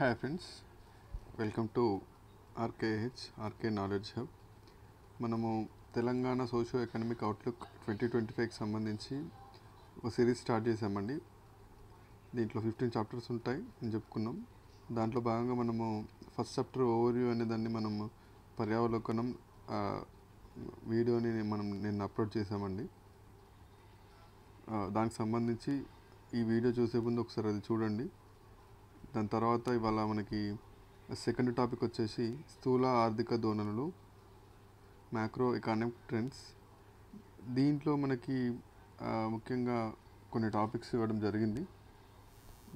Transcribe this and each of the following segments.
Hi friends, welcome to RK knowledge hub. మనము Telangana socio economic outlook 2025కి సంబంధించి ఒక సిరీస్ స్టార్ట్ చేసామండి. దీంట్లో 15 చాప్టర్స్ ఉంటాయి అని చెప్పుకున్నాం. దాంట్లో భాగంగా మనము ఫస్ట్ చాప్టర్ ఓవర్వ్యూ అనే దాన్ని మనము పర్యావలోకనం వీడియోని నిన్న అప్లోడ్ చేసామండి. దానికి సంబంధించి ఈ వీడియో చూసే ముందు ఒకసారి అది చూడండి. దాని తర్వాత ఇవాళ మనకి సెకండ్ టాపిక్ వచ్చేసి స్థూల ఆర్థిక ధోరణులు, మ్యాక్రో ఎకానమిక్ ట్రెండ్స్. దీంట్లో మనకి ముఖ్యంగా కొన్ని టాపిక్స్ ఇవ్వడం జరిగింది.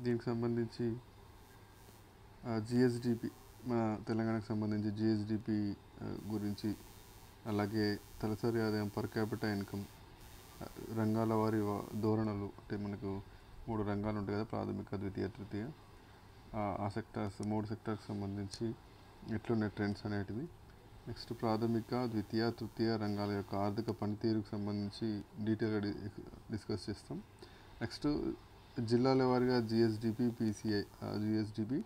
దీనికి సంబంధించి జిఎస్డిపి, మన తెలంగాణకు సంబంధించి జిఎస్డిపి గురించి, అలాగే తలసరి ఆదాయం, పర్ క్యాపిటల్ ఇన్కమ్, రంగాల వారి ధోరణులు, అంటే మనకు 3 రంగాలు ఉంటాయి కదా, ప్రాథమిక, ద్వితీయ, తృతీయ. ఆ సెక్టార్స్ 3 సెక్టార్కి సంబంధించి ఎట్లున్నాయి ట్రెండ్స్ అనేటివి. నెక్స్ట్ ప్రాథమిక, ద్వితీయ, తృతీయ రంగాల యొక్క ఆర్థిక పనితీరుకు సంబంధించి డీటెయిల్గా డిస్కస్ చేస్తాం. నెక్స్ట్ జిల్లాల వారీగా జిఎస్డిపి, పిసిఐ, జిఎస్డిపి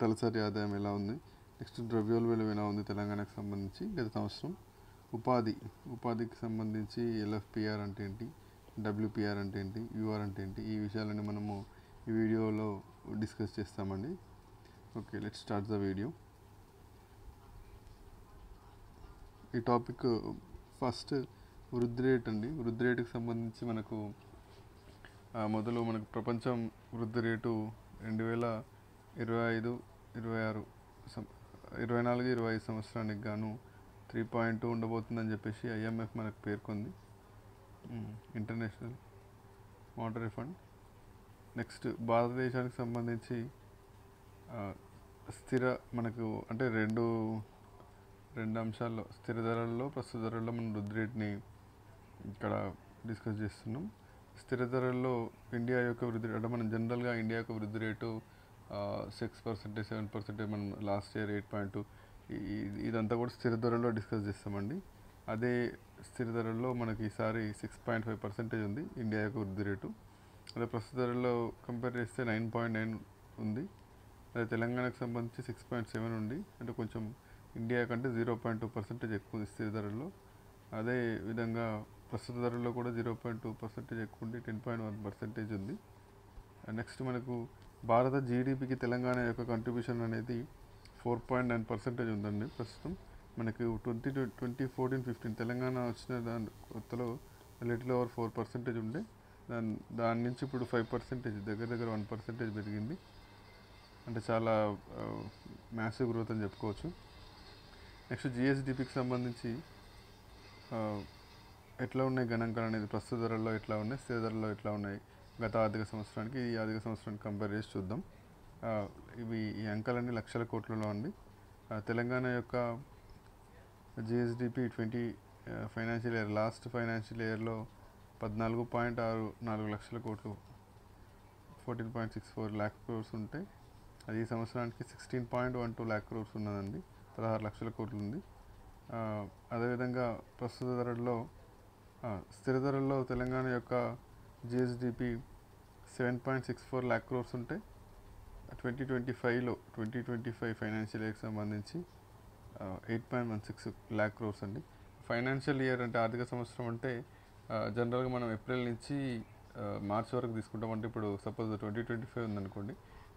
తలసరి ఆదాయం ఎలా ఉంది, నెక్స్ట్ ద్రవ్యోల్బణం ఎలా ఉంది తెలంగాణకు సంబంధించి గత సంవత్సరం, ఉపాధికి సంబంధించి ఎల్ఎఫ్పిఆర్ అంటే ఏంటి, డబ్ల్యూపిఆర్ అంటే ఏంటి, యూఆర్ అంటే ఏంటి, ఈ విషయాలని మనము ఈ వీడియోలో డిస్కస్ చేస్తామండి. Okay, let's start the video. ఈ టాపిక్ ఫస్ట్ వృద్ధి రేట్ అండి. వృద్ధి రేటుకి సంబంధించి మనకు మనకు ప్రపంచం వృద్ధి రేటు 2025, 26, 24-25 సంవత్సరానికి గాను 3.2 ఉండబోతుందని చెప్పేసి ఐఎంఎఫ్ మనకు పేర్కొంది, ఇంటర్నేషనల్ మానిటరీ ఫండ్. నెక్స్ట్ భారతదేశానికి సంబంధించి మనకు అంటే రెండు అంశాల్లో, స్థిర ధరల్లో, ప్రస్తుత ధరల్లో మనం వృద్ధి రేట్ని ఇక్కడ డిస్కస్ చేస్తున్నాం. స్థిర ధరల్లో ఇండియా యొక్క వృద్ధి రేటు, అంటే మనం జనరల్గా ఇండియా యొక్క వృద్ధి రేటు 6%, 7%, మనం లాస్ట్ ఇయర్ 8.2, ఇదంతా కూడా స్థిర ధరల్లో డిస్కస్ చేస్తామండి. అదే స్థిర ధరల్లో మనకి ఈసారి 6.5% ఉంది ఇండియా యొక్క వృద్ధి రేటు. అదే ప్రస్తుత ధరల్లో కంపేర్ చేస్తే 9.9 ఉంది. అదే తెలంగాణకు సంబంధించి 6.7 ఉంది, అంటే కొంచెం ఇండియా కంటే 0.2% ఎక్కువ ఉంది స్థిర ధరల్లో. అదే విధంగా ప్రస్తుత ధరల్లో కూడా 0.2% ఎక్కువ ఉండి 10.1% ఉంది. నెక్స్ట్ మనకు భారత జీడిపికి తెలంగాణ యొక్క కంట్రిబ్యూషన్ అనేది 4.9% ఉందండి ప్రస్తుతం. మనకు 2014-15 తెలంగాణ వచ్చిన దాని కొత్తలో లిటిల్ ఓవర్ 4% ఉండే, దాని నుంచి ఇప్పుడు 5%, దగ్గర 1% పెరిగింది. అంటే చాలా మ్యాసివ్ గ్రోత్ అని చెప్పుకోవచ్చు. నెక్స్ట్ జిఎస్డిపికి సంబంధించి ఎట్లా ఉన్నాయి గణాంకాలు అనేది, ప్రస్తుత ధరల్లో ఎట్లా ఉన్నాయి, స్థిర ధరల్లో ఎట్లా ఉన్నాయి గత ఆర్థిక సంవత్సరానికి, ఈ ఆర్థిక సంవత్సరానికి కంపేర్ చేసి చూద్దాం. ఈ అంకాలన్నీ లక్షల కోట్లలో అండి. తెలంగాణ యొక్క GSDP 20 financial year, last financial ఇయర్లో 14.64 లక్షల కోట్లు, 14.64 lakh crores ఉంటే, అది ఈ సంవత్సరానికి 16.12 lakh crores ఉన్నదండి, 16 లక్షల కోట్లు ఉంది. అదేవిధంగా ప్రస్తుత ధరల్లో, స్థిర ధరల్లో తెలంగాణ యొక్క జిఎస్డిపి 7.64 lakh crores ఉంటే, 2025 ఫైనాన్షియల్ ఇయర్కి సంబంధించి 8.16 lakh crores అండి. ఫైనాన్షియల్ ఇయర్ అంటే ఆర్థిక సంవత్సరం అంటే జనరల్గా మనం ఏప్రిల్ నుంచి మార్చ్ వరకు తీసుకుంటాం. అంటే ఇప్పుడు సపోజ్ 2025 ఉందనుకోండి,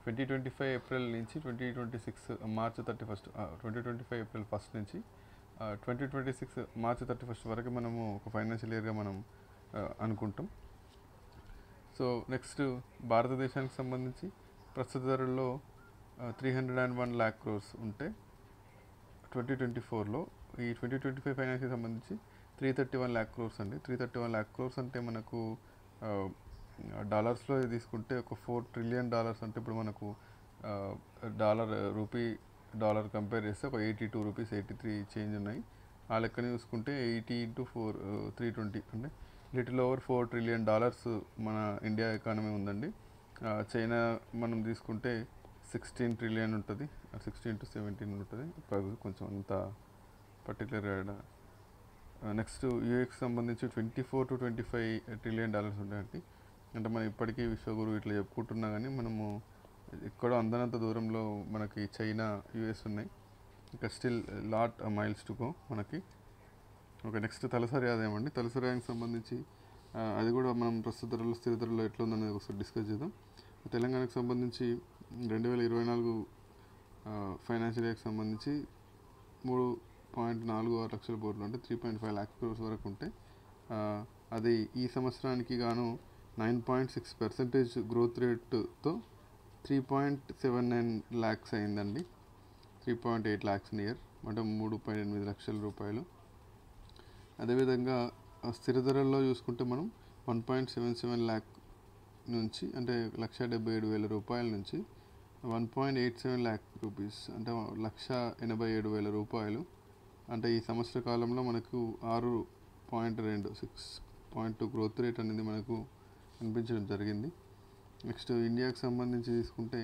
2025 ఏప్రిల్ నుంచి 2026 మార్చ్ 31, 2025 ఏప్రిల్ 1 నుంచి 2026 మార్చ్ 31 వరకు మనము ఒక ఫైనాన్షియల్ ఇయర్గా మనం అనుకుంటాం. సో నెక్స్ట్ భారతదేశానికి సంబంధించి ప్రస్తుత ధరల్లో 301 lakh crores ఉంటే, 2024లో ఈ 2025 ఫైనాన్షియల్ సంబంధించి 331 lakh crores అండి. 331 lakh crores అంటే మనకు డాలర్స్లో తీసుకుంటే ఒక $4 trillion. అంటే ఇప్పుడు మనకు డాలర్ కంపేర్ చేస్తే ఒక 82 రూపీస్, 83 చేంజ్ ఉన్నాయి. ఆ లెక్కని చూసుకుంటే 80 × 4, 320, అంటే లిటిల్ ఓవర్ $4 trillion మన ఇండియా ఎకానమీ ఉందండి. చైనా మనం తీసుకుంటే 16 trillion ఉంటుంది, 16 to 17 ఉంటుంది, కొంచెం అంత పర్టికులర్గా. నెక్స్ట్ యూఎక్స్ సంబంధించి 24 to 25 trillion ఉంటాయండి. అంటే మనం ఇప్పటికీ విశ్వగురు ఇట్లా చెప్పుకుంటున్నా కానీ మనము ఎక్కడో అందనంత దూరంలో మనకి చైనా, యుఎస్ ఉన్నాయి. ఇంకా still lot miles to go మనకి. ఓకే, నెక్స్ట్ తలసరి ఆదాయం అండి. తలసరి ఆదాయానికి సంబంధించి అది కూడా మనం ప్రస్తుత ధరలు, స్థిర ధరలు ఎట్లా ఉందనేది ఒకసారి డిస్కస్ చేద్దాం. తెలంగాణకు సంబంధించి 2024 ఫైనాన్షియల్ ఇయర్కి సంబంధించి 3.46 లక్షల కోట్లు, అంటే 3.5 లాక్స్ క్రోర్స్ వరకు ఉంటే అది ఈ సంవత్సరానికి గాను 9.6% గ్రోత్ రేట్తో 3.79 ల్యాక్స్ అయిందండి. 3.8 ల్యాక్స్ నియర్, అంటే 3.8 లక్షల రూపాయలు. అదేవిధంగా స్థిర ధరల్లో చూసుకుంటే మనం 1.77 ల్యాక్ నుంచి, అంటే 1,77,000 రూపాయల నుంచి 1.87 ల్యాక్ రూపీస్, అంటే 1,87,000 రూపాయలు. అంటే ఈ సంవత్సర కాలంలో మనకు 6.2 గ్రోత్ రేట్ అనేది మనకు కనిపించడం జరిగింది. నెక్స్ట్ ఇండియాకి సంబంధించి తీసుకుంటే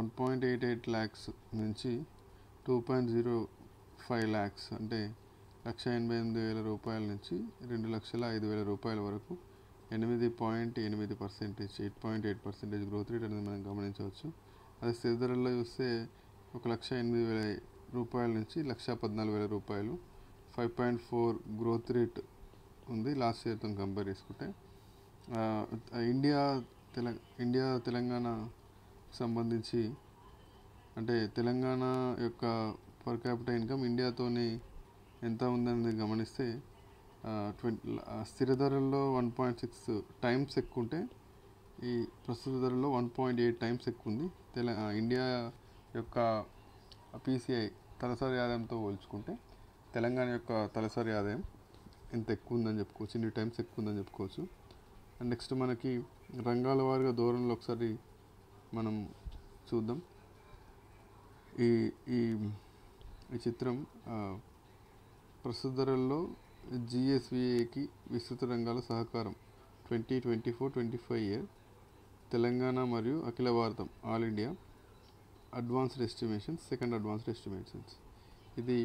1.88 ల్యాక్స్ నుంచి 2.05 ల్యాక్స్, అంటే 1,88,000 రూపాయల నుంచి 2,05,000 రూపాయల వరకు 8.8% గ్రోత్ రేట్ అనేది మనం గమనించవచ్చు. అదే స్థిర ధరల్లో చూస్తే 1,08,000 రూపాయల నుంచి 1,14,000 రూపాయలు, 5.4 గ్రోత్ రేట్ ఉంది లాస్ట్ ఇయర్తో కంపేర్ చేసుకుంటే. తెలంగాణ సంబంధించి, అంటే తెలంగాణ యొక్క పర్ క్యాపిటల్ ఇన్కమ్ ఇండియాతోని ఎంత ఉందనేది గమనిస్తే స్థిర ధరల్లో 1.6 టైమ్స్ ఎక్కువ ఉంటే ఈ ప్రస్తుత ధరల్లో 1.8 టైమ్స్ ఎక్కువ ఉంది. ఇండియా యొక్క PCI తలసరి ఆదాయంతో పోల్చుకుంటే తెలంగాణ యొక్క తలసరి ఆదాయం ఇంత ఎక్కువ ఉందని చెప్పుకోవచ్చు, ఇన్ని టైమ్స్ ఎక్కువ ఉందని చెప్పుకోవచ్చు. అండ్ నెక్స్ట్ మనకి రంగాల వారిగా ధోరణిలో ఒకసారి మనం చూద్దాం. ఈ ఈ చిత్రం ప్రస్తుత ధరల్లో GSVAకి విస్తృత రంగాల సహకారం 2024-25 ఇయర్ తెలంగాణ మరియు అఖిల భారతం all India advanced estimations, second advanced estimations. ఇది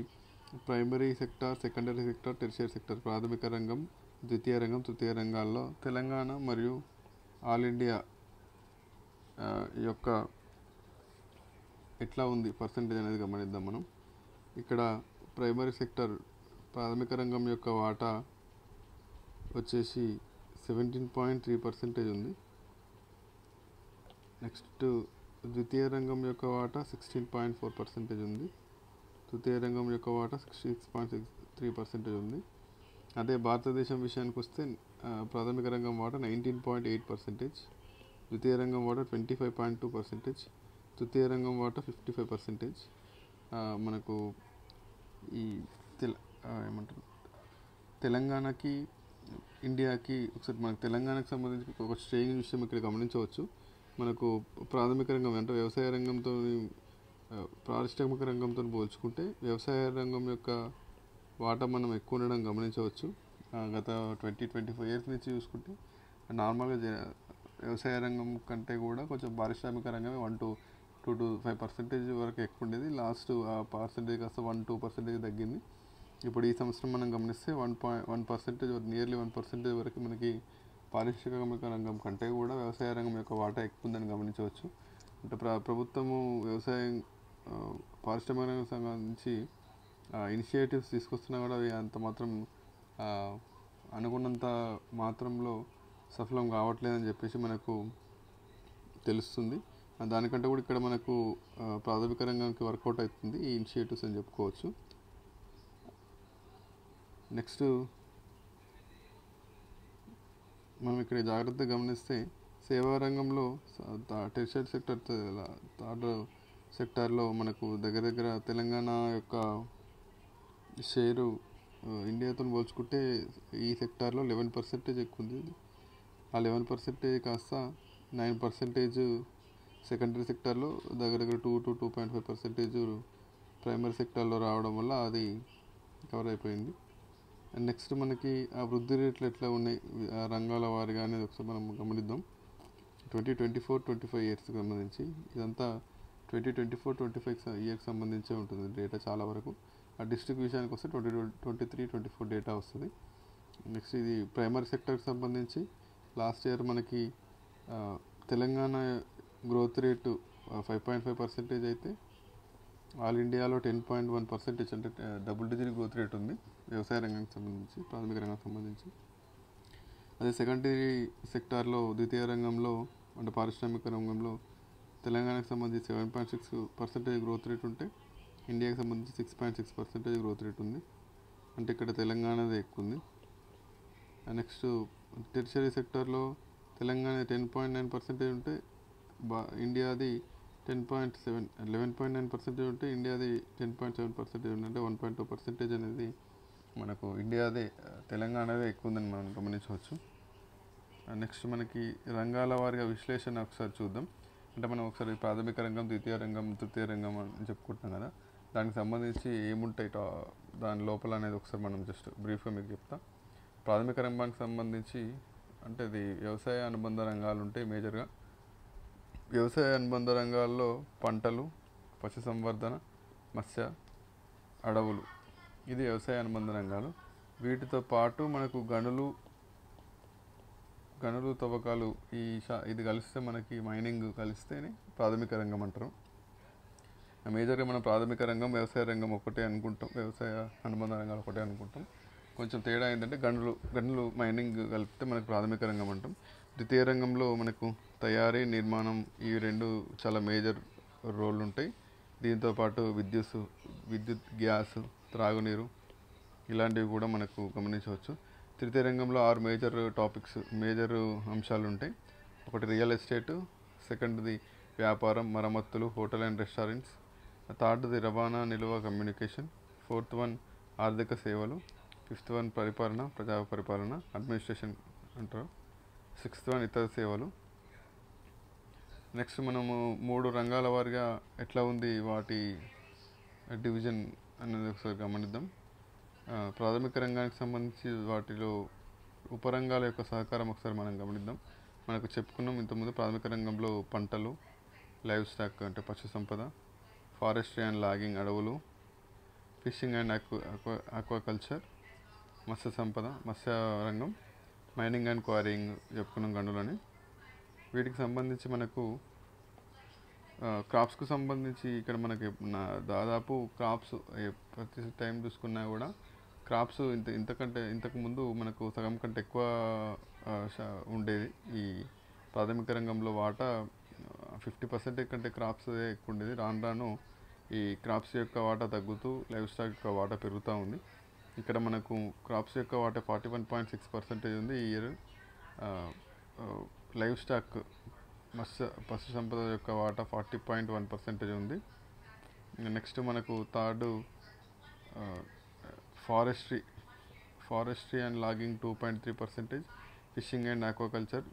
primary sector, secondary sector, tertiary sector, ప్రాథమిక రంగం, ద్వితీయ రంగం, తృతీయ రంగాల్లో తెలంగాణ మరియు ఆల్ ఇండియా యొక్క ఎట్లా ఉంది పర్సంటేజ్ అనేది గమనిద్దాం మనం. ఇక్కడ ప్రైమరీ సెక్టార్, ప్రాథమిక రంగం యొక్క వాటా వచ్చేసి 17.3% ఉంది. నెక్స్ట్ ద్వితీయ రంగం యొక్క వాటా 16.4% ఉంది. తృతీయ రంగం యొక్క వాటా 66.3% ఉంది. అదే భారతదేశం విషయానికి వస్తే ప్రాథమిక రంగం వాటా 19.8%, ద్వితీయ రంగం వాటా 25.2%, తృతీయ రంగం వాటా 55%. మనకు ఈ ఏమంటారు తెలంగాణకి, ఇండియాకి ఒకసారి మనకు తెలంగాణకు సంబంధించి ఒక స్ట్రేయింగ్ విషయం ఇక్కడ గమనించవచ్చు. మనకు ప్రాథమిక రంగం అంటే వ్యవసాయ రంగంతో, పారిశ్రామిక రంగంతో పోల్చుకుంటే వ్యవసాయ రంగం యొక్క వాటా మనం ఎక్కువ ఉండడం గమనించవచ్చు. గత 20-25 ఇయర్స్ నుంచి చూసుకుంటే నార్మల్గా వ్యవసాయ రంగం కంటే కూడా కొంచెం పారిశ్రామిక రంగమే 1-2-5% వరకు ఎక్కువ ఉండేది. లాస్ట్ ఆ పర్సెంటేజ్ కాస్త 1-2% తగ్గింది. ఇప్పుడు ఈ సంవత్సరం మనం గమనిస్తే 1%, నియర్లీ 1% వరకు మనకి పారిశ్రామిక రంగం కంటే కూడా వ్యవసాయ రంగం యొక్క వాటా ఎక్కువ ఉందని గమనించవచ్చు. అంటే ప్రభుత్వము వ్యవసాయం, పారిశ్రామిక రంగం సంబంధించి ఇనిషియేటివ్స్ తీసుకొస్తున్నా కూడా అవి అంత మాత్రం అనుకున్నంత మాత్రంలో సఫలం కావట్లేదని చెప్పేసి మనకు తెలుస్తుంది. దానికంటే కూడా ఇక్కడ మనకు ప్రాథమిక రంగానికి వర్కౌట్ అవుతుంది ఈ ఇనిషియేటివ్స్ అని చెప్పుకోవచ్చు. నెక్స్ట్ మనం ఇక్కడ జాగ్రత్తగా గమనిస్తే సేవా రంగంలో టెర్షియరీ సెక్టర్, థర్డ్ సెక్టార్లో మనకు దగ్గర తెలంగాణ యొక్క షేరు ఇండియాతో పోల్చుకుంటే ఈ సెక్టార్లో 11% ఎక్కువ ఉంది. ఆ 11% కాస్త 9% సెకండరీ సెక్టార్లో, దగ్గర 2-2.5% ప్రైమరీ సెక్టార్లో రావడం వల్ల అది కవర్ అయిపోయింది. అండ్ నెక్స్ట్ మనకి ఆ వృద్ధి రేట్లు ఎట్లా ఉన్నాయి రంగాల వారిగా అనేది ఒకసారి మనం గమనిద్దాం. 2024-25 ఇయర్స్కి సంబంధించి, ఇదంతా 2024-25 ఇయర్కి సంబంధించే ఉంటుంది డేటా చాలా వరకు. ఆ డిస్ట్రిక్ట్ విషయానికి వస్తే 2023-24 డేటా వస్తుంది. నెక్స్ట్ ఇది ప్రైమరీ సెక్టర్కి సంబంధించి లాస్ట్ ఇయర్ మనకి తెలంగాణ గ్రోత్ రేటు 5.5% అయితే ఆల్ ఇండియాలో 10.1% అంటే డబుల్ డిజిట్ గ్రోత్ రేట్ ఉంది వ్యవసాయ రంగానికి సంబంధించి, ప్రాథమిక రంగానికి సంబంధించి. అదే సెకండరీ సెక్టార్లో, ద్వితీయ రంగంలో అంటే పారిశ్రామిక రంగంలో తెలంగాణకు సంబంధించి 7.6% గ్రోత్ రేట్ ఉంటే ఇండియాకి సంబంధించి 6.6% గ్రోత్ రేట్ ఉంది. అంటే ఇక్కడ తెలంగాణదే ఎక్కువ ఉంది. నెక్స్ట్ టెరిషరీ సెక్టార్లో తెలంగాణ 10.9% ఉంటే ఇండియాది 11.9% ఉంటే ఇండియాది 10.7% ఉంది. అంటే 1.2% అనేది మనకు ఇండియాదే, తెలంగాణదే ఎక్కువ ఉందని మనం గమనించవచ్చు. నెక్స్ట్ మనకి రంగాల వారిగా విశ్లేషణ ఒకసారి చూద్దాం. అంటే మనం ఒకసారి ప్రాథమిక రంగం, ద్వితీయ రంగం, తృతీయ రంగం అని చెప్పుకుంటున్నాం కదా, దానికి సంబంధించి ఏముంటాయి దాని లోపల అనేది ఒకసారి మనం జస్ట్ బ్రీఫ్గా మీకు చెప్తాం. ప్రాథమిక రంగానికి సంబంధించి అంటే అది వ్యవసాయ అనుబంధ రంగాలు ఉంటాయి మేజర్గా. వ్యవసాయ అనుబంధ రంగాల్లో పంటలు, పశుసంవర్ధన, మత్స్య, అడవులు, ఇది వ్యవసాయ అనుబంధ రంగాలు. వీటితో పాటు మనకు గనులు తవ్వకాలు, ఇది కలిస్తే మనకి మైనింగ్ కలిస్తేనే ప్రాథమిక రంగం అంటారు. మేజర్గా మనం ప్రాథమిక రంగం, వ్యవసాయ రంగం ఒకటే అనుకుంటాం, వ్యవసాయ అనుబంధ రంగాలు ఒకటే అనుకుంటాం. కొంచెం తేడా ఏంటంటే గనులు మైనింగ్ కలిపితే మనకు ప్రాథమిక రంగం అంటాం. ద్వితీయ రంగంలో మనకు తయారీ, నిర్మాణం, ఈ రెండు చాలా మేజర్ రోల్ ఉంటాయి. దీంతోపాటు విద్యుత్, గ్యాస్, త్రాగునీరు ఇలాంటివి కూడా మనకు గమనించవచ్చు. తృతీయ రంగంలో 6 మేజర్ అంశాలు ఉంటాయి. ఒకటి రియల్ ఎస్టేటు, సెకండ్ది వ్యాపారం, మరమ్మతులు, హోటల్ అండ్ రెస్టారెంట్స్, థర్డ్ది రవాణా, నిల్వ, కమ్యూనికేషన్, ఫోర్త్ వన్ ఆర్థిక సేవలు, ఫిఫ్త్ వన్ పరిపాలన, ప్రజా పరిపాలన, అడ్మినిస్ట్రేషన్ అంటారు, సిక్స్త్ వన్ ఇతర సేవలు. నెక్స్ట్ మనము 3 రంగాల వారిగా ఎట్లా ఉంది వాటి డివిజన్ అనేది ఒకసారి గమనిద్దాం. ప్రాథమిక రంగానికి సంబంధించి వాటిలో ఉపరంగాల యొక్క సహకారం ఒకసారి మనం గమనిద్దాం. మనకు చెప్పుకున్నాం ఇంతకుముందు, ప్రాథమిక రంగంలో పంటలు, లైవ్ స్టాక్ అంటే పశు సంపద, ఫారెస్ట్రీ అండ్ లాగింగ్ అడవులు, fishing and aquaculture, Matsya Sampada, మత్స్య రంగం, మైనింగ్ అండ్ క్వారీయింగ్ చెప్పుకున్నాం గనులని. వీటికి సంబంధించి మనకు క్రాప్స్కు సంబంధించి ఇక్కడ మనకి దాదాపు క్రాప్స్ ప్రతి టైం చూసుకున్నా కూడా క్రాప్స్ ఇంతకు ముందు మనకు సగం కంటే ఎక్కువ ఉండేది. ఈ ప్రాథమిక రంగంలో వాటా 50% కంటే క్రాప్స్ ఎక్కువ ఉండేది. రాను ఈ క్రాప్స్ యొక్క వాటా తగ్గుతూ లైవ్ స్టాక్ యొక్క వాటా పెరుగుతూ ఉంది. ఇక్కడ మనకు క్రాప్స్ యొక్క వాటా 41.6% ఉంది ఈ ఇయర్. లైవ్ స్టాక్ పశు సంపద యొక్క వాటా 40.1% ఉంది. నెక్స్ట్ మనకు third forestry and logging 2.3%, fishing and aquaculture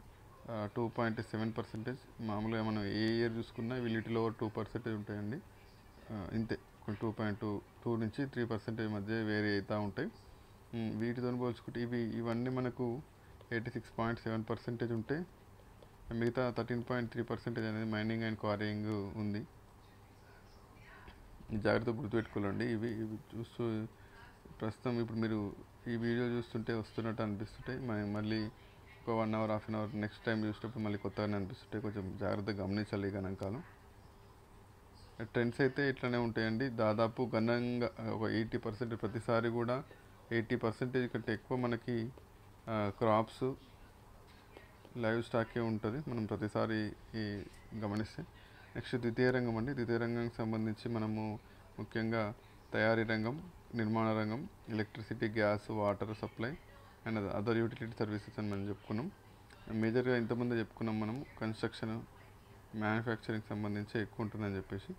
2.7%. మామూలుగా మనం ఏ ఇయర్ చూసుకున్నా వీటిలో 2% ఉంటాయండి. ఇంతే 2.2 నుంచి 3% మధ్య వేరీ అవుతూ ఉంటాయి. వీటితో పోల్చుకుంటే ఇవన్నీ మనకు 86.7% ఉంటే మిగతా 13.3% అనేది మైనింగ్ అండ్ క్వారీయింగ్ ఉంది. జాగ్రత్తగా గుర్తుపెట్టుకోవాలండి. ఇవి చూస్తూ ప్రస్తుతం ఇప్పుడు మీరు ఈ వీడియో చూస్తుంటే వస్తున్నట్టు అనిపిస్తుంటాయి, మళ్ళీ ఒక 1 hour, half an hour next time చూసేటప్పుడు మళ్ళీ కొత్తగానే అనిపిస్తుంటాయి. కొంచెం జాగ్రత్తగా గమనించాలి ఈ గణాంకాలు. ట్రెండ్స్ అయితే ఇట్లనే ఉంటాయండి. దాదాపు ఘనంగా ఒక 80% ప్రతిసారి కూడా 80% కంటే ఎక్కువ మనకి క్రాప్స్, లైవ్ స్టాకే ఉంటుంది మనం ప్రతిసారి గమనిస్తే. నెక్స్ట్ ద్వితీయ రంగం అండి. ద్వితీయ రంగానికి సంబంధించి మనము ముఖ్యంగా తయారీ రంగం, నిర్మాణ రంగం, electricity, gas, water supply and other utility services అని మనం చెప్పుకున్నాం. మేజర్గా ఇంతకుముందే చెప్పుకున్నాం మనము కన్స్ట్రక్షన్, మ్యానుఫ్యాక్చరింగ్ సంబంధించి ఎక్కువ ఉంటుందని చెప్పేసి.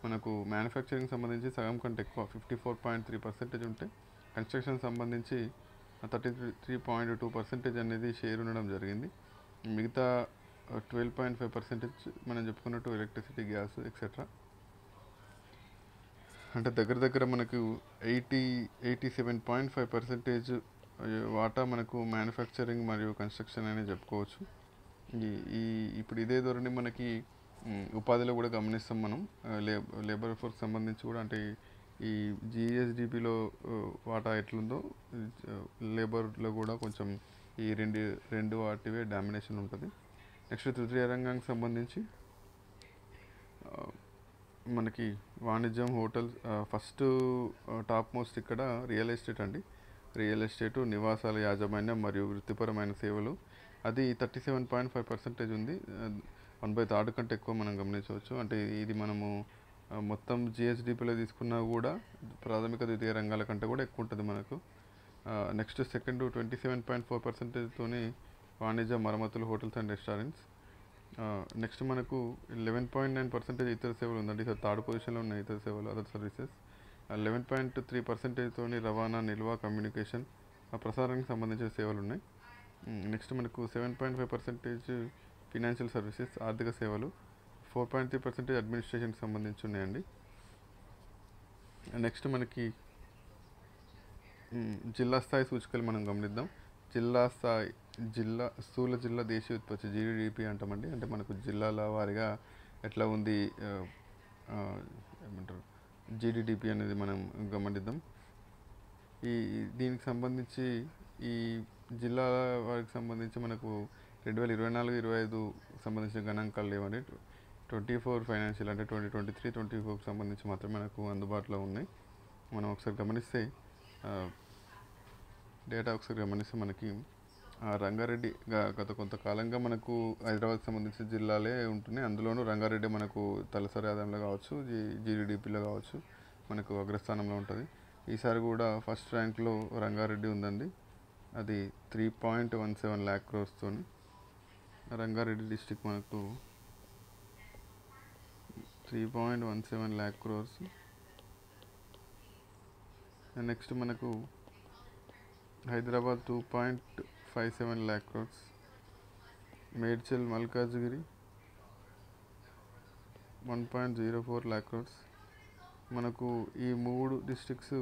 మనకు మ్యానుఫ్యాక్చరింగ్ సంబంధించి సగం కంటే ఎక్కువ 54.3% ఉంటే కన్స్ట్రక్షన్ సంబంధించి 33.2% అనేది షేర్ ఉండడం జరిగింది. మిగతా 12.5% మనం చెప్పుకున్నట్టు ఎలక్ట్రిసిటీ, గ్యాస్ ఎక్సెట్రా. అంటే దగ్గర మనకు 87.5% వాటా మనకు మ్యానుఫ్యాక్చరింగ్ మరియు కన్స్ట్రక్షన్ అని చెప్పుకోవచ్చు. ఇప్పుడు ఇదే ధోరణి మనకి ఉపాధిలో కూడా గమనిస్తాం మనం. లేబర్ ఫోర్స్ సంబంధించి కూడా, అంటే ఈ జిఎస్డిపిలో వాటా ఎట్లుందో లేబర్లో కూడా కొంచెం ఈ రెండు వాటివే డామినేషన్ ఉంటుంది. నెక్స్ట్ తృతీయ రంగానికి సంబంధించి మనకి వాణిజ్యం, హోటల్స్ ఫస్ట్ టాప్ మోస్ట్ ఇక్కడ రియల్ ఎస్టేట్ అండి. రియల్ ఎస్టేటు, నివాసాల యాజమాన్యం మరియు వృత్తిపరమైన సేవలు అది 37.5% ఉంది. 1/3 కంటే ఎక్కువ మనం గమనించవచ్చు. అంటే ఇది మనము మొత్తం జిఎస్డిపిలో తీసుకున్నా కూడా ప్రాథమిక ద్వితీయ రంగాల కంటే కూడా ఎక్కువ ఉంటుంది మనకు. నెక్స్ట్ సెకండ్ 27.4%తోని వాణిజ్య, మరమ్మతులు, హోటల్స్ అండ్ రెస్టారెంట్స్. నెక్స్ట్ మనకు 11.9% ఇతర సేవలు ఉందండి. సో థర్డ్ పొజిషన్లో ఉన్నాయి ఇతర సేవలు, అదర్ సర్వీసెస్. 11.3%తోని రవాణా, నిల్వ, కమ్యూనికేషన్, ప్రసారానికి సంబంధించిన సేవలు ఉన్నాయి. నెక్స్ట్ మనకు 7.5% ఫినాన్షియల్ సర్వీసెస్, ఆర్థిక సేవలు. 4.3% అడ్మినిస్ట్రేషన్కి సంబంధించి ఉన్నాయండి. నెక్స్ట్ మనకి జిల్లా స్థాయి సూచికలు మనం గమనిద్దాం. జిల్లా స్థాయి స్థూల జిల్లా దేశీయ ఉత్పత్తి జీడిపి అంటామండి. అంటే మనకు జిల్లాల వారిగా ఎట్లా ఉంది ఏమంటారు జీడిడిపి అనేది మనం గమనిద్దాం. దీనికి సంబంధించి ఈ జిల్లాల వారికి సంబంధించి మనకు 2024-25 సంబంధించిన గణాంకాలు లేవండి. 24 ఫైనాన్షియల్ అంటే 2023-24 సంబంధించి మాత్రమే మనకు అందుబాటులో ఉన్నాయి. మనం ఒకసారి గమనిస్తే డేటా మనకి రంగారెడ్డి గత కొంతకాలంగా మనకు హైదరాబాద్కి సంబంధించిన జిల్లాలే ఉంటున్నాయి. అందులోనూ రంగారెడ్డి మనకు తలసరి ఆదాయంలో కావచ్చు, జీడిడిపిలో కావచ్చు మనకు అగ్రస్థానంలో ఉంటుంది. ఈసారి కూడా ఫస్ట్ ర్యాంక్లో రంగారెడ్డి ఉందండి. అది 3.17 lakh crores రంగారెడ్డి డిస్టిక్ మనకు 3.17 lakh crores. నెక్స్ట్ మనకు Hyderabad 2.57 lakh crores. Medchal, Malkajgiri 1.04 lakh crores. మనకు ఈ 3 డిస్ట్రిక్ట్స్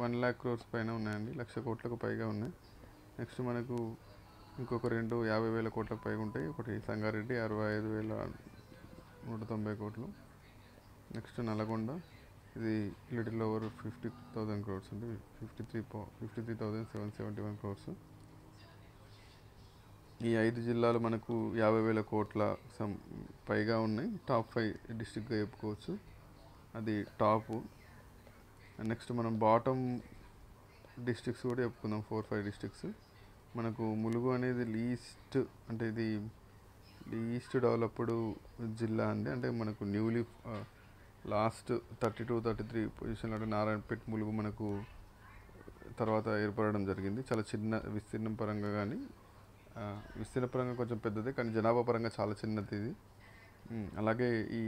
1 lakh crores పైన ఉన్నాయండి, 1,00,000 కోట్లకు పైగా ఉన్నాయి. నెక్స్ట్ మనకు ఇంకొక 50,000 కోట్లకు పైగా ఉంటాయి. ఒకటి సంగారెడ్డి 65,190 కోట్లు. నెక్స్ట్ నల్గొండ, ఇది లిటిల్ ఓవర్ 50,000 crores అండి, 53,771 crores. ఈ 5 జిల్లాలు మనకు 50,000 కోట్ల పైగా ఉన్నాయి. టాప్ 5 డిస్ట్రిక్ట్గా చెప్పుకోవచ్చు, అది టాపు. నెక్స్ట్ మనం బాటమ్ డిస్ట్రిక్ట్స్ కూడా చెప్పుకుందాం. 4-5 డిస్ట్రిక్ట్స్. మనకు ములుగు అనేది లీస్ట్, అంటే ఇది లీస్ట్ డెవలప్డ్ జిల్లా అండి. అంటే మనకు న్యూలీ లాస్ట్ 32-33 పొజిషన్లో అంటే నారాయణపేట, ములుగు మనకు తర్వాత ఏర్పడడం జరిగింది. చాలా చిన్న విస్తీర్ణం పరంగా కానీ విస్తీర్ణ పరంగా కొంచెం పెద్దదే, కానీ జనాభా పరంగా చాలా చిన్నది ఇది. అలాగే ఈ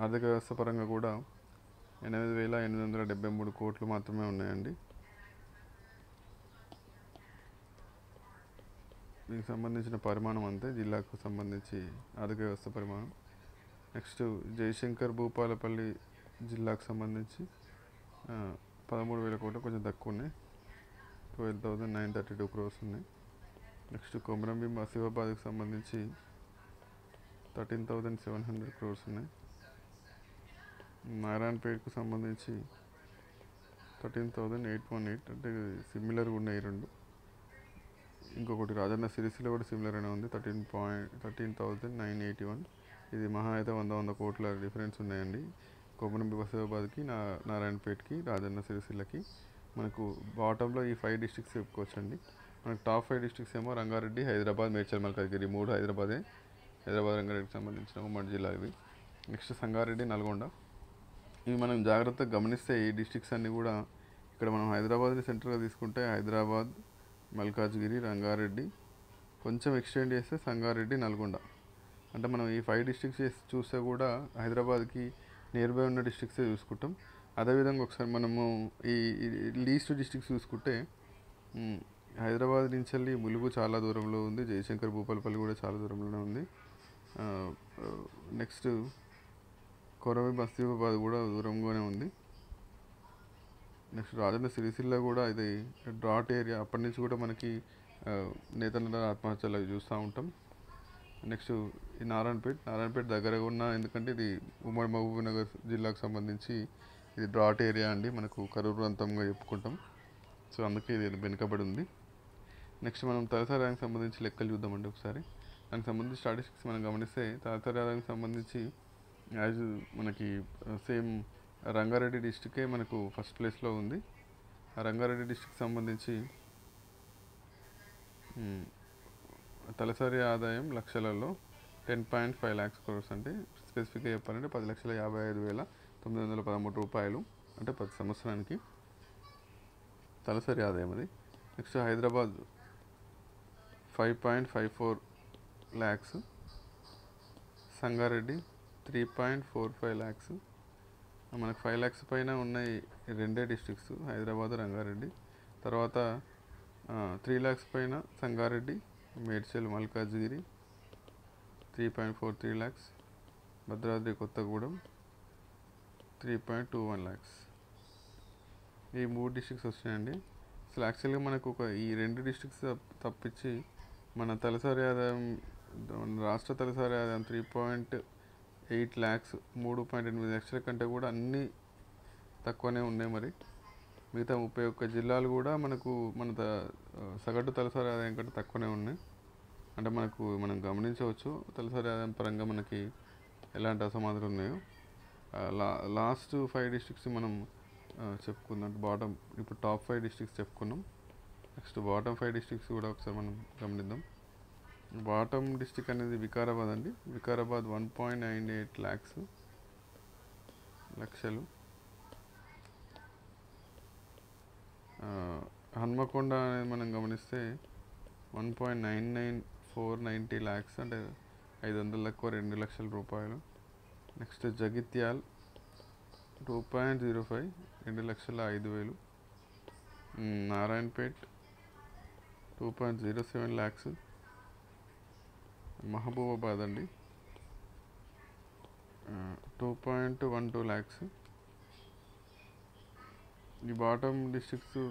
ఆర్థిక వ్యవస్థ పరంగా కూడా 8,873 కోట్లు మాత్రమే ఉన్నాయండి. దీనికి సంబంధించిన పరిమాణం అంతే, జిల్లాకు సంబంధించి ఆర్థిక వ్యవస్థ పరిమాణం. నెక్స్ట్ జయశంకర్ భూపాలపల్లి జిల్లాకు సంబంధించి 13,000 కోట్లు, కొంచెం తక్కువ ఉన్నాయి, 12,932 crores ఉన్నాయి. నెక్స్ట్ కొమరంభీం ఆసిఫాబాద్కి సంబంధించి 13,700 crores ఉన్నాయి. నారాయణపేటకు సంబంధించి 13,818, అంటే సిమిలర్గా ఉన్నాయి రెండు. ఇంకొకటి రాజన్న సిరిసిల్ల కూడా సిమిలర్ అనే ఉంది, 13,981. ఇది మహా అయితే 100 కోట్ల డిఫరెన్స్ ఉన్నాయండి కొమరంభీం ఆసిఫాబాద్కి, నారాయణపేటకి, రాజన్న సిరిసిల్లకి. మనకు బాటంలో ఈ 5 డిస్ట్రిక్ట్స్ చెప్పుకోవచ్చండి. మనకు టాప్ 5 డిస్ట్రిక్ట్స్ ఏమో రంగారెడ్డి, హైదరాబాద్, మేడ్చల్, మల్కాజ్గిరి. 3 హైదరాబాద్, రంగారెడ్డికి సంబంధించిన ఉమ్మడి జిల్లా ఇవి. నెక్స్ట్ సంగారెడ్డి, నల్గొండ. ఇవి మనం జాగ్రత్తగా గమనిస్తే ఈ డిస్ట్రిక్ట్స్ అన్నీ కూడా ఇక్కడ మనం హైదరాబాద్ని సెంటర్గా తీసుకుంటే హైదరాబాద్, మల్కాజ్గిరి, రంగారెడ్డి, కొంచెం ఎక్స్టెండ్ చేస్తే సంగారెడ్డి, నల్గొండ. అంటే మనం ఈ 5 డిస్ట్రిక్ట్స్ చూస్తే కూడా హైదరాబాద్కి నియర్ బై ఉన్న డిస్ట్రిక్ట్సే చూసుకుంటాం. అదేవిధంగా ఒకసారి మనము ఈ లీస్ట్ డిస్ట్రిక్ట్స్ చూసుకుంటే హైదరాబాద్ నుంచి వెళ్ళి ములుగు చాలా దూరంలో ఉంది, జయశంకర్ భూపాలపల్లి కూడా చాలా దూరంలోనే ఉంది. నెక్స్ట్ కొమరంభీం ఆసిఫాబాద్ కూడా దూరంగానే ఉంది. నెక్స్ట్ రాజన్న సిరిసిల్ల కూడా ఇది డ్రాట్ ఏరియా, అప్పటి నుంచి కూడా మనకి నేతన్న ఆత్మహత్యలు అవి చూస్తూ ఉంటాం. నెక్స్ట్ ఈ నారాయణపేట దగ్గరగా ఉన్న, ఎందుకంటే ఇది ఉమ్మడి మహబూబ్నగర్ జిల్లాకు సంబంధించి ఇది డ్రాట్ ఏరియా అండి, మనకు కరువు ప్రాంతంగా చెప్పుకుంటాం. సో అందుకే ఇది వెనుకబడి ఉంది. నెక్స్ట్ మనం తలసరి ర్యాంక్ సంబంధించి లెక్కలు చూద్దామండి ఒకసారి. దానికి సంబంధించి స్టాటిస్టిక్స్ మనం గమనిస్తే తలసరి ఆదాయానికి సంబంధించి యాజ్ మనకి సేమ్ రంగారెడ్డి డిస్టికే మనకు ఫస్ట్ ప్లేస్లో ఉంది. ఆ రంగారెడ్డి డిస్టిక్ సంబంధించి తలసరి ఆదాయం లక్షలలో 10.5 lakhs crores అంటే స్పెసిఫిక్గా చెప్పాలంటే 10,55,913 రూపాయలు అంటే 10 సంవత్సరానికి తలసరి ఆదాయం అది. Next Hyderabad 5.54 lakhs, Sangareddy 3.45 lakhs. మనకు 5 lakhs పైన ఉన్నాయి రెండే డిస్ట్రిక్ట్స్, హైదరాబాద్, రంగారెడ్డి. తర్వాత 3 lakhs పైన సంగారెడ్డి, మేడ్చల్, మల్కాజ్గిరి 3.43 lakhs, భద్రాద్రి కొత్తగూడెం 3.21 lakhs. ఈ 3 డిస్ట్రిక్ట్స్ వస్తున్నాయండి. అసలు యాక్చువల్గా మనకు ఈ 2 డిస్ట్రిక్ట్స్ తప్పించి మన తలసరి ఆదాయం, రాష్ట్ర తలసరి ఆదాయం 3.8 lakhs, 3.8 లక్షల కంటే కూడా అన్నీ తక్కువనే ఉన్నాయి. మరి మిగతా 31 జిల్లాలు కూడా మనకు సగటు తలసరి ఆదాయం కంటే తక్కువనే ఉన్నాయి. అంటే మనం గమనించవచ్చు తలసరి ఆదాయం పరంగా మనకి ఎలాంటి అసమానతలు ఉన్నాయో. లాస్ట్ 5 డిస్ట్రిక్ట్స్ మనం చెప్పుకుందాం. ఇప్పుడు టాప్ 5 డిస్ట్రిక్ట్స్ చెప్పుకున్నాం. నెక్స్ట్ బాటమ్ 5 డిస్ట్రిక్ట్స్ కూడా ఒకసారి మనం గమనిద్దాం. బాటమ్ డిస్ట్రిక్ట్ అనేది వికారాబాద్ అండి. వికారాబాద్ 1.98 lakhs లక్షలు. హన్మకొండ అనేది మనం గమనిస్తే 1.99490 lakhs అంటే 500 తక్కువ 2 లక్షల రూపాయలు. నెక్స్ట్ జగిత్యాల్ 2.05 2,05,000. నారాయణపేట్ 2.07 lakhs. మహబూబాబాద్ అండి 2.12 lakhs. ఈ బాటమ్ డిస్ట్రిక్ట్స్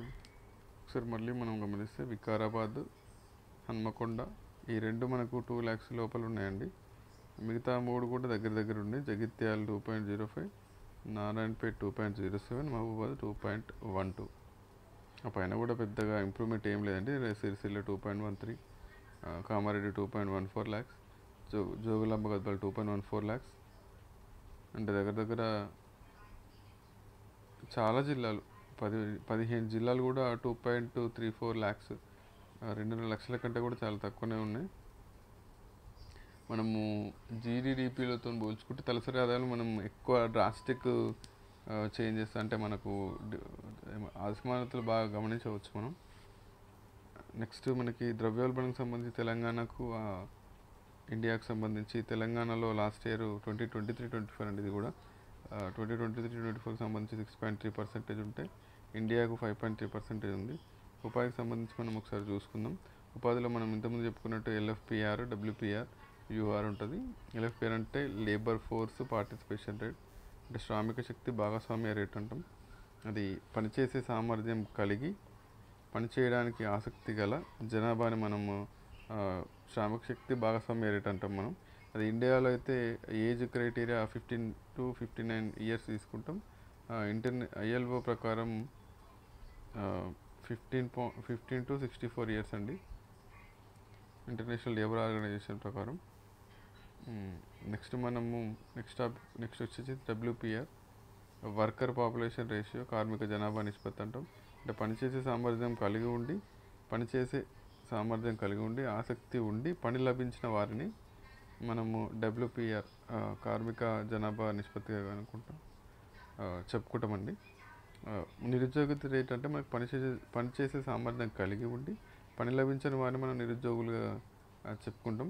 ఒకసారి మళ్ళీ మనం గమనిస్తే వికారాబాద్, హన్మకొండ ఈ 2 మనకు 2 lakhs లోపల ఉన్నాయండి. మిగతా 3 కూడా దగ్గర ఉన్నాయి. జగిత్యాల 2.05, నారాయణపేట్ 2.07, మహబూబాబాద్ 2.12. ఆ పైన కూడా పెద్దగా ఇంప్రూవ్మెంట్ ఏం లేదండి. Sircilla 2.13, Kamareddy 2.14 lakhs, Jogulamba Gadwal 2.14 lakhs. అంటే దగ్గర చాలా జిల్లాలు 15 జిల్లాలు కూడా 2.234 lakhs, 2 లక్షల కంటే కూడా చాలా తక్కువనే ఉన్నాయి. మనము జీడీపీలతో పోల్చుకుంటే తలసరి ఆదాయాలు మనం ఎక్కువ డ్రాస్టిక్ చేంజెస్ అంటే మనకు అసమానతలు బాగా గమనించవచ్చు మనం. నెక్స్ట్ మనకి ద్రవ్యోల్బణంకి సంబంధించి తెలంగాణకు ఇండియాకు సంబంధించి తెలంగాణలో లాస్ట్ ఇయర్ 2023-24 అండి. ఇది కూడా 2023-24 సంబంధించి 6.3% ఉంటే ఇండియాకు 5.3% ఉంది. ఉపాధికి సంబంధించి మనం ఒకసారి చూసుకుందాం. ఉపాధిలో మనం ఇంతకుముందు చెప్పుకున్నట్టు ఎల్ఎఫ్పిఆర్, డబ్ల్యూపిఆర్, యూఆర్ ఉంటుంది. ఎల్ఎఫ్పిఆర్ అంటే లేబర్ ఫోర్స్ పార్టిసిపేషన్ రేట్, అంటే శ్రామిక శక్తి భాగస్వామ్య రేట్ అంటాం. అది పనిచేసే సామర్థ్యం కలిగి పనిచేయడానికి ఆసక్తి గల జనాభాని మనము శ్రామిక శక్తి భాగస్వామ్య రేట్ అంటాం మనం. అది ఇండియాలో అయితే ఏజ్ క్రైటీరియా 15 to 59 years తీసుకుంటాం. ఐఎల్ఓ ప్రకారం 15 to 64 years అండి, ఇంటర్నేషనల్ లేబర్ ఆర్గనైజేషన్ ప్రకారం. నెక్స్ట్ వచ్చేసి డబ్ల్యూపిఆర్, వర్కర్ పాపులేషన్ రేషియో, కార్మిక జనాభా నిష్పత్తి అంటాం. అంటే పనిచేసే సామర్థ్యం కలిగి ఉండి ఆసక్తి ఉండి పని లభించిన వారిని మనము డబ్ల్యూపిఆర్ కార్మిక జనాభా నిష్పత్తిగా చెప్పుకుంటామండి. నిరుద్యోగిత రేట్ అంటే మనకు పనిచేసే సామర్థ్యం కలిగి ఉండి పని లభించని వారిని మనం నిరుద్యోగులుగా చెప్పుకుంటాం.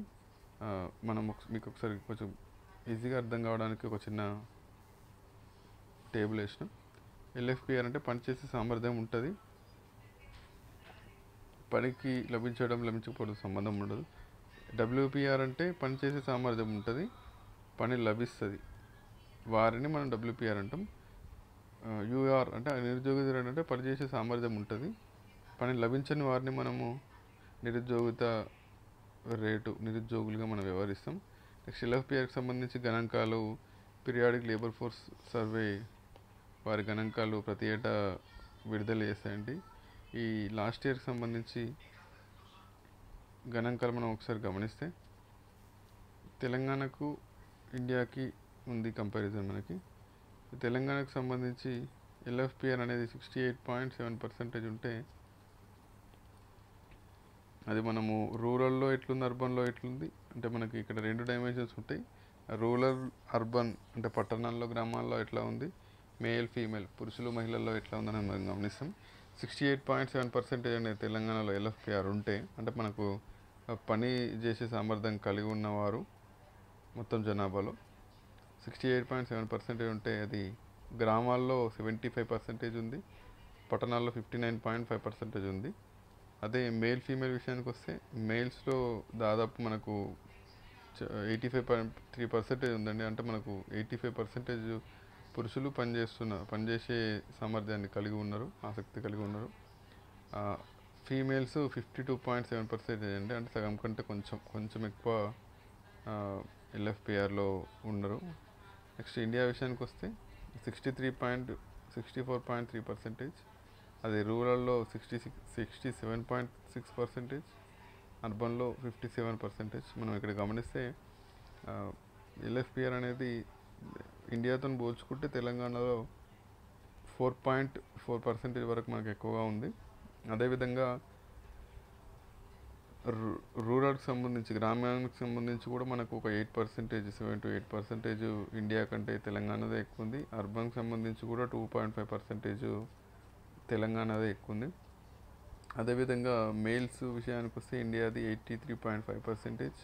మీకు ఒకసారి కొంచెం ఈజీగా అర్థం కావడానికి ఒక చిన్న టేబుల్ వేసిన. ఎల్ఎఫ్పిఆర్ అంటే పనిచేసే సామర్థ్యం ఉంటుంది, పనికి లభించకపోవడం సంబంధం ఉండదు. డబ్ల్యూపిఆర్ అంటే పనిచేసే సామర్థ్యం ఉంటుంది, పని లభిస్తుంది, వారిని మనం డబ్ల్యూపిఆర్ అంటాం. యూఆర్ అంటే నిరుద్యోగిత రేట్ అంటే పనిచేసే సామర్థ్యం ఉంటుంది, పని లభించని వారిని మనము నిరుద్యోగులుగా మనం వ్యవహరిస్తాం. నెక్స్ట్ ఎల్ఎఫ్పిఆర్కి సంబంధించి గణాంకాలు పీరియాడిక్ లేబర్ ఫోర్స్ సర్వే వారి గణాంకాలు ప్రతి ఏటా విడుదల చేస్తాయండి. ఈ లాస్ట్ ఇయర్కి సంబంధించి గణాంకాలు మనం ఒకసారి గమనిస్తే తెలంగాణకు ఇండియాకి ఉంది కంపారిజన్ మనకి. తెలంగాణకు సంబంధించి ఎల్ఎఫ్పిఆర్ అనేది 68.7% ఉంటే అది మనము రూరల్లో ఎట్లుంది, అర్బన్లో ఎట్లుంది అంటే మనకి ఇక్కడ 2 డైమెన్షన్స్ ఉంటాయి. రూరల్, అర్బన్ అంటే పట్టణాల్లో, గ్రామాల్లో ఎట్లా ఉంది, మేల్ ఫీమేల్ పురుషులు మహిళల్లో ఎట్లా ఉందని మనం గమనిస్తాం. 68.7% అనేది తెలంగాణలో ఎల్ఎఫ్పిఆర్ ఉంటే అంటే మనకు పని చేసే సామర్థ్యం కలిగి ఉన్నవారు మొత్తం జనాభాలో 68.7% ఉంటే అది గ్రామాల్లో 75% ఉంది, పట్టణాల్లో 59.5% ఉంది. అదే మేల్ ఫీమేల్ విషయానికి వస్తే మేల్స్లో దాదాపు మనకు 85.3% ఉందండి. అంటే మనకు 85% పురుషులు పనిచేసే సామర్థ్యాన్ని కలిగి ఉన్నారు, ఆసక్తి కలిగి ఉన్నారు. ఫీమేల్స్ 52.7% అండి, అంటే సగం కంటే కొంచెం ఎక్కువ ఎల్ఎఫ్పిఆర్లో ఉన్నారు. నెక్స్ట్ ఇండియా విషయానికి వస్తే 64.3%, అది రూరల్లో 67.6%, అర్బన్లో 57%. మనం ఇక్కడ గమనిస్తే ఎల్ఎఫ్పిఆర్ అనేది ఇండియాతో పోల్చుకుంటే తెలంగాణలో 4.4% వరకు మనకు ఎక్కువగా ఉంది. అదేవిధంగా రూరల్కి సంబంధించి, గ్రామానికి సంబంధించి కూడా మనకు ఒక 8%, 7 to 8% ఇండియా కంటే తెలంగాణదే ఎక్కువ ఉంది. అర్బన్కి సంబంధించి కూడా 2.5% తెలంగాణదే ఎక్కువ ఉంది. అదేవిధంగా మేల్స్ విషయానికి వస్తే ఇండియాది 83.5%,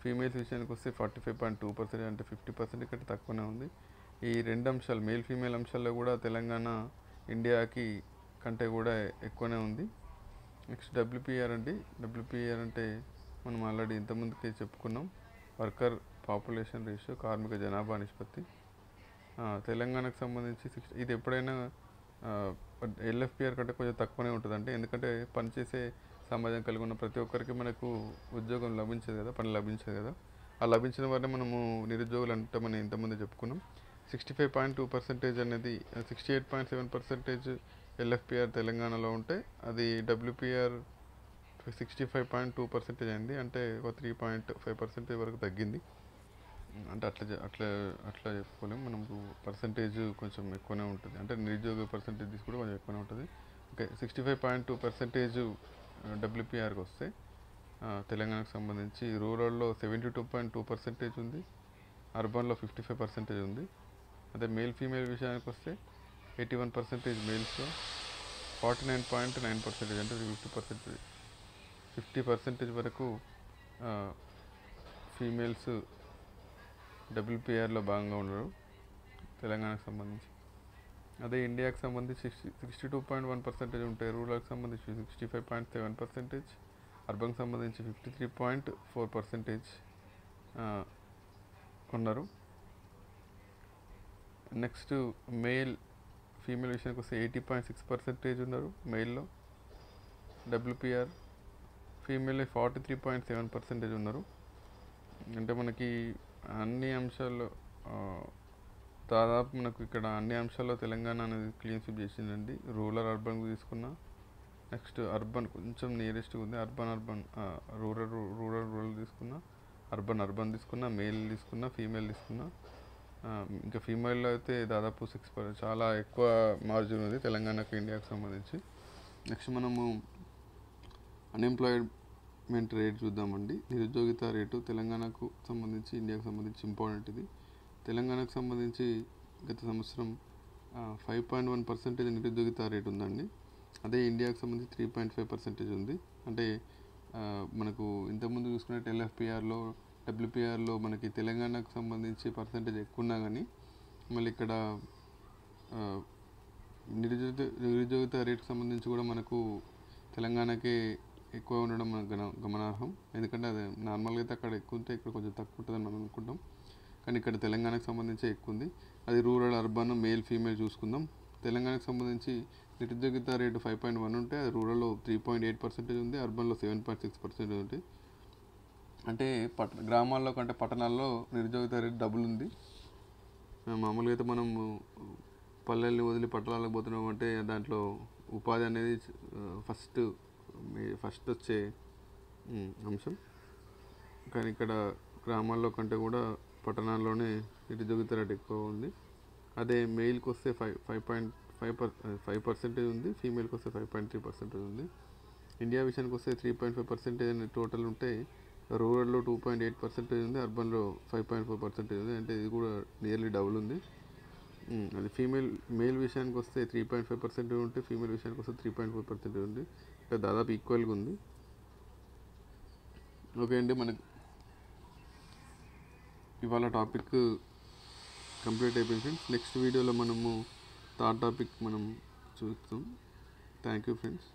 ఫీమేల్స్ విషయానికి వస్తే 45.2%, అంటే 50% కంటే తక్కువనే ఉంది. ఈ 2 అంశాలు మేల్ ఫీమేల్ అంశాల్లో కూడా తెలంగాణ ఇండియాకి కంటే కూడా ఎక్కువనే ఉంది. నెక్స్ట్ డబ్ల్యూపీఆర్ అండి. డబ్ల్యూపీఆర్ అంటే మనం ఆల్రెడీ ఇంతకుముందుకే చెప్పుకున్నాం, వర్కర్ పాపులేషన్ రేషియో, కార్మిక జనాభా నిష్పత్తి. తెలంగాణకు సంబంధించి ఇది ఎప్పుడైనా ఎల్ఎఫ్పిఆర్ కంటే కొంచెం తక్కువనే ఉంటుందండి. ఎందుకంటే పనిచేసే సమాజం కలిగి ఉన్న ప్రతి ఒక్కరికి మనకు ఉద్యోగం లభించదు కదా, పని లభించదు కదా. ఆ లభించిన వారిని మనము నిరుద్యోగులు అంటామని ఇంతకుముందు చెప్పుకున్నాం. 65.2% అనేది 68.7% ఎల్ఎఫ్పిఆర్ తెలంగాణలో ఉంటే అది డబ్ల్యూపీఆర్ 65.2% అయింది. అంటే ఒక 3.5% వరకు తగ్గింది. అంటే అట్లా చెప్పుకోలేము, మనకు పర్సంటేజ్ కొంచెం ఎక్కువనే ఉంటుంది. అంటే నిరుద్యోగ పర్సంటేజ్ కూడా కొంచెం ఎక్కువనే ఉంటుంది. ఓకే, 65.2% డబ్ల్యూపీఆర్కి వస్తే తెలంగాణకు సంబంధించి రూరల్లో 72.2% ఉంది, అర్బన్లో 55% ఉంది. అదే మేల్ ఫీమేల్ విషయానికి వస్తే 81% మేల్స్లో, 49.9% అంటే 50% వరకు ఫీమేల్స్ డబ్ల్యూపీఆర్లో భాగంగా ఉన్నారు తెలంగాణకు సంబంధించి. అదే ఇండియాకి సంబంధించి 62.1% ఉంటాయి, రూరల్కి సంబంధించి 65.7%, అర్బన్కి సంబంధించి 53.4% ఉన్నారు. నెక్స్ట్ మేల్ ఫీమేల్ విషయానికి వస్తే 80.6% ఉన్నారు మెయిల్లో డబ్ల్యూపీఆర్, ఫీమేల్ 43.7% ఉన్నారు. అంటే మనకి అన్ని అంశాల్లో దాదాపు మనకు ఇక్కడ అన్ని అంశాల్లో తెలంగాణ అనేది క్లీన్ స్వీప్ చేసిందండి. రూరల్, అర్బన్ తీసుకున్నా, నెక్స్ట్ అర్బన్ కొంచెం నియరెస్ట్గా ఉంది, రూరల్ తీసుకున్నా, అర్బన్ తీసుకున్నా, మేల్ తీసుకున్నా, ఫీమేల్ తీసుకున్నా. ఇంకా ఫీమేల్లో అయితే దాదాపు 6%, చాలా ఎక్కువ మార్జిన్ ఉంది తెలంగాణకు ఇండియాకు సంబంధించి. నెక్స్ట్ మనము అన్ఎంప్లాయ్మెంట్ రేట్ చూద్దామండి. నిరుద్యోగిత రేటు తెలంగాణకు సంబంధించి, ఇండియాకు సంబంధించి ఇంపార్టెంట్ ఇది. తెలంగాణకు సంబంధించి గత సంవత్సరం 5.1% నిరుద్యోగిత రేటు ఉందండి. అదే ఇండియాకు సంబంధించి 3.5% ఉంది. అంటే మనకు ఇంతకుముందు చూసుకున్నట్టు ఎల్ఎఫ్పిఆర్లో, డబ్ల్యూపీఆర్లో మనకి తెలంగాణకు సంబంధించి పర్సంటేజ్ ఎక్కువ ఉన్నా కానీ మళ్ళీ ఇక్కడ నిరుద్యోగిత రేటుకు సంబంధించి కూడా మనకు తెలంగాణకే ఎక్కువ ఉండడం మనకు గమనార్హం. ఎందుకంటే అది నార్మల్గా అయితే అక్కడ ఎక్కువ ఉంటే ఇక్కడ కొంచెం తక్కువ ఉంటుందని మనం అనుకుంటాం, కానీ ఇక్కడ తెలంగాణకు సంబంధించి ఎక్కువ ఉంది. అది రూరల్, అర్బన్, మేల్, ఫీమేల్ చూసుకుందాం. తెలంగాణకు సంబంధించి నిరుద్యోగిత రేటు 5.1 ఉంటే అది రూరల్లో 3.8% ఉంది, అర్బన్లో 7.6% ఉంది. అంటే గ్రామాల్లో కంటే పట్టణాల్లో నిరుద్యోగిత రేటు డబుల్ ఉంది. మామూలుగా అయితే మనం పల్లెల్ని వదిలి పట్టణాలకు పోతున్నాం అంటే దాంట్లో ఉపాధి అనేది ఫస్ట్ వచ్చే అంశం, కానీ ఇక్కడ గ్రామాల్లో కంటే కూడా పట్టణాల్లోనే నిరుద్యోగిత రేట్ ఎక్కువ ఉంది. అదే మెయిల్కి వస్తే 5.5% ఉంది, ఫీమేల్కి వస్తే 5.3% ఉంది. ఇండియా విషయానికి వస్తే 3.5% టోటల్ ఉంటే రూరల్లో 2.8% ఉంది, అర్బన్లో 5.4% ఉంది. అంటే ఇది కూడా నియర్లీ డబుల్ ఉంది. అది మెయిల్ విషయానికి వస్తే 3.5% ఉంటే ఫీమేల్ విషయానికి వస్తే 3.4% ఉంది. అంటే దాదాపు ఈక్వల్గా ఉంది. ఓకే అండి, మనకి ఇవాళ టాపిక్ కంప్లీట్ అయిపోయింది ఫ్రెండ్స్. నెక్స్ట్ వీడియోలో మనము థర్డ్ టాపిక్ మనం చూస్తాం. Thank you friends.